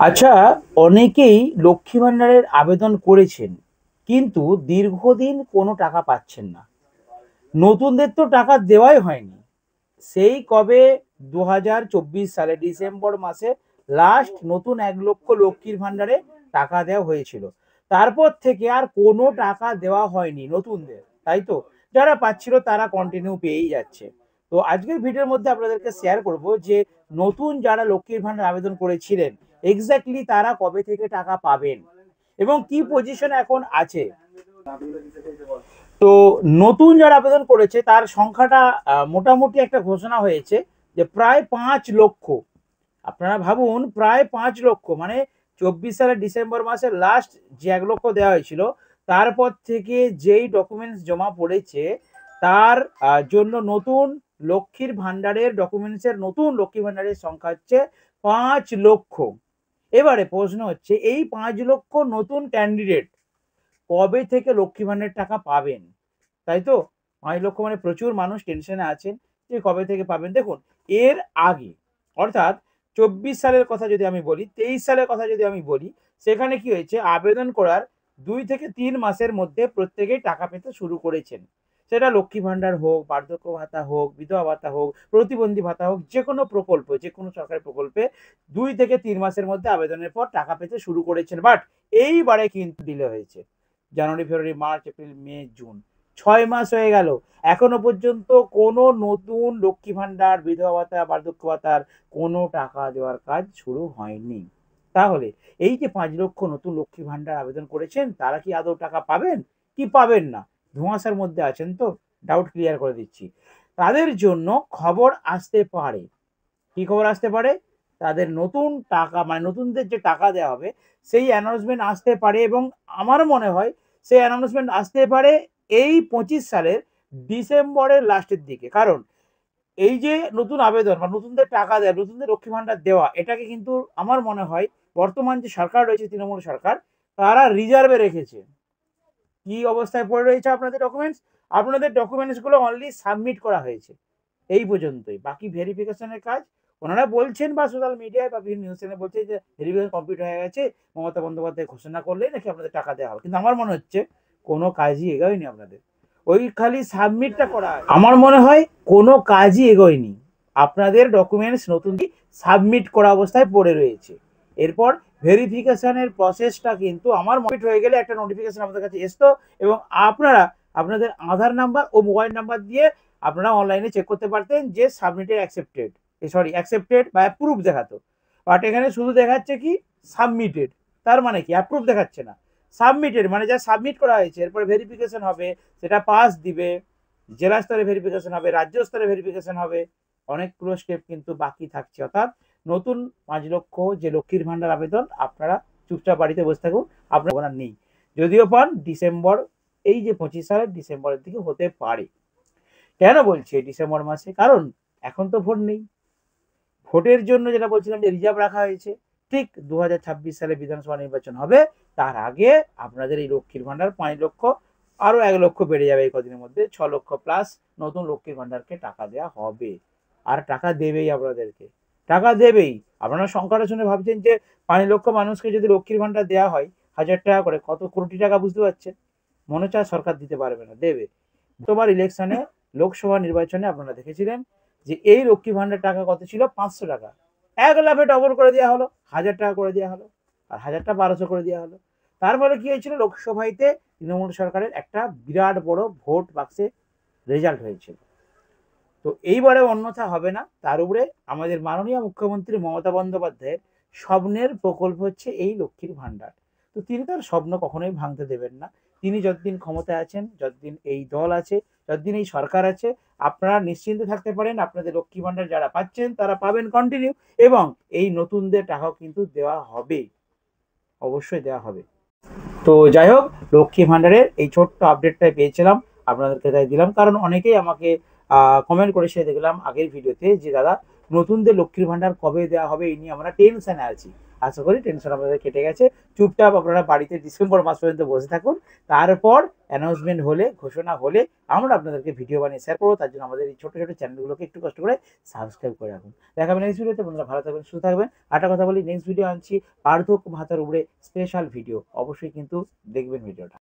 আচ্ছা, অনেকেই লক্ষ্মী ভান্ডারের আবেদন করেছেন, কিন্তু দীর্ঘদিন কোনো টাকা পাচ্ছেন না। নতুনদের তো টাকা দেওয়াই হয়নি। সেই কবে 2024 সালে ডিসেম্বর মাসে লাস্ট নতুন 1 লক্ষ লক্ষ্মীর ভান্ডারে টাকা দেওয়া হয়েছিল। তারপর থেকে আর কোনো টাকা দেওয়া হয়নি নতুনদের, তাই তো? যারা পাচ্ছিল তারা কন্টিনিউ পেয়েই যাচ্ছে। তো আজকের ভিডিওর মধ্যে আপনাদেরকে শেয়ার করব যে নতুন যারা লক্ষ্মীর ভান্ডার আবেদন করেছিলেন, এক্স্যাক্টলি তারা কবে থেকে টাকা পাবেন এবং কি পজিশন এখন আছে। তো নতুন যারা আবেদন করেছে তার সংখ্যাটা মোটামুটি একটা ঘোষণা হয়েছে যে প্রায় 5 লক্ষ। আপনারা ভাবুন, প্রায় 5 লক্ষ, মানে 24 সালের ডিসেম্বর মাসের লাস্ট যে 1 লক্ষ দেওয়া হয়েছিল, তারপর থেকে যেই ডকুমেন্টস জমা পড়েছে তার জন্য নতুন লক্ষ্মীর ভান্ডারের ডকুমেন্টসের নতুন লক্ষ্মী ভান্ডারের সংখ্যা হচ্ছে 5 লক্ষ। এবারে প্রশ্ন হচ্ছে, এই 5 লক্ষ নতুন ক্যান্ডিডেট কবে থেকে লক্ষ্মী ভান্ডারের টাকা পাবেন? তাই তো? 5 লক্ষ মানে প্রচুর মানুষ টেনশনে আছেন যে কবে থেকে পাবেন। দেখুন, এর আগে অর্থাৎ 24 সালের কথা যদি আমি বলি, 23 সালের কথা যদি আমি বলি, সেখানে কি হয়েছে, আবেদন করার 2 থেকে 3 মাসের মধ্যে প্রত্যেকেই টাকা পেতে শুরু করেছেন। সেটা লক্ষ্মী ভান্ডার হোক, বার্ধক্য ভাতা হোক, বিধবা ভাতা হোক, প্রতিবন্ধী ভাতা হোক, যে কোনো প্রকল্প, যে কোনো সরকারি প্রকল্পে 2 থেকে 3 মাসের মধ্যে আবেদনের পর টাকা পেতে শুরু করেছেন। বাট এইবারে কিন্তু ডিলে হয়েছে। জানুয়ারি, ফেব্রুয়ারি, মার্চ, এপ্রিল, মে, জুন, 6 মাস হয়ে গেল, এখনো পর্যন্ত কোনো নতুন লক্ষ্মী ভান্ডার, বিধবা ভাতা, বার্ধক্য ভাতার কোনো টাকা দেওয়ার কাজ শুরু হয়নি। তাহলে এই যে 5 লক্ষ নতুন লক্ষ্মী ভান্ডার আবেদন করেছেন, তারা কি আদৌ টাকা পাবেন কি পাবেন না? ধোঁয়াশার মধ্যে আছেন তো? ডাউট ক্লিয়ার করে দিচ্ছি। তাদের জন্য খবর আসতে পারে। কি খবর আসতে পারে? তাদের নতুন টাকা, মানে নতুনদের যে টাকা দেওয়া হবে, সেই অ্যানাউন্সমেন্ট আসতে পারে, এবং আমার মনে হয় সেই অ্যানাউন্সমেন্ট আসতে পারে এই 25 সালের ডিসেম্বরের লাস্টের দিকে। কারণ এই যে নতুন আবেদন বা নতুনদের টাকা দেওয়া, নতুনদের লক্ষ্মী ভান্ডার দেওয়া, এটাকে কিন্তু আমার মনে হয় বর্তমান যে সরকার রয়েছে, তৃণমূল সরকার, তারা রিজার্ভে রেখেছে। কি অবস্থায় পড়ে রয়েছে আপনাদের ডকুমেন্টস? আপনাদের ডকুমেন্টসগুলো অনলি সাবমিট করা হয়েছে, এই পর্যন্তই। বাকি ভেরিফিকেশনের কাজ ওনারা বলছেন, বা সোশ্যাল মিডিয়ায় বা বিভিন্ন নিউজ চ্যানেলে বলছে যে ভেরিফিকেশন কমপ্লিট হয়ে গেছে, মমতা বন্দ্যোপাধ্যায় ঘোষণা করলেই নাকি আপনাদের টাকা দেওয়া হবে। কিন্তু আমার মনে হচ্ছে কোনো কাজই এগোয়নি আপনাদের, ওই খালি সাবমিটটা করা আছে। আমার মনে হয় কোনো কাজই এগোয়নি, আপনাদের ডকুমেন্টস নতুন সাবমিট করা অবস্থায় পড়ে রয়েছে। এরপর ভেরিফিকেশনের প্রসেসটা কিন্তু আমার কমপ্লিট হয়ে গেলে একটা নোটিফিকেশন আমাদের কাছে আসতো, এবং আপনারা আপনাদের আধার নাম্বার ও মোবাইল নাম্বার দিয়ে আপনারা অনলাইনে চেক করতে পারতেন যে সাবমিটেড অ্যাকসেপ্টেড, সরি অ্যাকসেপ্টেড বা অ্যাপ্রুভ দেখাতো। বাট এখানে শুধু দেখাচ্ছে কি সাবমিটেড। তার মানে কি অ্যাপ্রুভ দেখাচ্ছে না, সাবমিটেড মানে যা সাবমিট করা হয়েছে। এরপরে ভেরিফিকেশন হবে, সেটা পাস দিবে, জেলা স্তরে ভেরিফিকেশন হবে, রাজ্য স্তরে ভেরিফিকেশন হবে, অনেকগুলো স্টেপ কিন্তু বাকি থাকছে। অর্থাৎ নতুন 5 লক্ষ যে লক্ষ্মীর ভান্ডার আবেদন, আপনারা চুপচাপ বাড়িতে বসে থাকুন, আপনার নেই। যদিও পান ডিসেম্বর, এই যে 25 সালের ডিসেম্বরের দিকে হতে পারে। কেন বলছি ডিসেম্বর মাসে? কারণ এখন তো ভোট নেই। ভোটের জন্য যেটা বলছিলাম যে রিজার্ভ রাখা হয়েছে, ঠিক 2026 সালে বিধানসভা নির্বাচন হবে, তার আগে আপনাদের এই লক্ষ্মীর ভান্ডার 5 লক্ষ, আরো 1 লক্ষ বেড়ে যাবে এই কদিনের মধ্যে, 6 লক্ষ প্লাস নতুন লক্ষ্মীর ভান্ডারকে টাকা দেওয়া হবে। আর টাকা দেবেই আপনাদেরকে, টাকা দেবেই। আপনারা সংখ্যাটা শুনে ভাবছেন যে 5 লক্ষ মানুষকে যদি লক্ষ্মীর ভান্ডার দেওয়া হয় 1000 টাকা করে, কত কোটি টাকা, বুঝতে পারছেন? মনে হচ্ছে সরকার দিতে পারবে না, দেবে। গতবার ইলেকশনে, লোকসভা নির্বাচনে আপনারা দেখেছিলেন যে এই লক্ষ্মী ভান্ডার টাকা কত ছিল? 500 টাকা। 1 লাফে ডবল করে দেওয়া হলো, 1000 টাকা করে দেওয়া হলো, আর 1000টা 1200 করে দেওয়া হলো। তার ফলে কি হয়েছিল? লোকসভাতে তৃণমূল সরকারের একটা বিরাট বড় ভোট বাক্সে রেজাল্ট হয়েছিল। তো এইবারে অন্যথা হবে না। তার উপরে আমাদের মাননীয় মুখ্যমন্ত্রী মমতা বন্দ্যোপাধ্যায়ের স্বপ্নের প্রকল্প হচ্ছে এই লক্ষ্মীর ভান্ডার। তো তিনি তার স্বপ্ন কখনোই ভাঙতে দেবেন না। তিনি যতদিন ক্ষমতায় আছেন, যতদিন এই দল আছে, যতদিন এই সরকার আছে, আপনারা নিশ্চিন্তে থাকতে পারেন, আপনাদের লক্ষ্মী ভান্ডার যারা পাচ্ছেন তারা পাবেন কন্টিনিউ, এবং এই নতুনদের টাকাও কিন্তু দেওয়া হবে, অবশ্যই দেওয়া হবে। তো যাই হোক, লক্ষ্মী ভান্ডারের এই ছোট্ট আপডেটটাই পেয়েছিলাম, আপনাদেরকে তাই দিলাম। কারণ অনেকেই আমাকে কমেন্ট করেছে দেখলাম আগের ভিডিওতে যে দাদা, নতুনদের লক্ষ্মীর ভান্ডার কবে দেওয়া হবে, এই নিয়ে আমরা টেনশনে আছি। আশা করি টেনশন আপনাদের কেটে গেছে। চুপচাপ আপনারা বাড়িতে ডিসেম্বর মাস পর্যন্ত বসে থাকুন। তারপর অ্যানাউন্সমেন্ট হলে, ঘোষণা হলে আমরা আপনাদেরকে ভিডিও বানিয়ে শেয়ার করবো। তার জন্য আমাদের এই ছোট ছোট চ্যানেলগুলোকে একটু কষ্ট করে সাবস্ক্রাইব করে রাখুন। দেখা হবে নেক্সট ভিডিওতে। বন্ধুরা ভালো থাকবেন, সুস্থ থাকবেন। একটা কথা বলি, নেক্সট ভিডিও আনছি বার্ধক্য ভাতার উপরে স্পেশাল ভিডিও। অবশ্যই কিন্তু দেখবেন ভিডিওটা।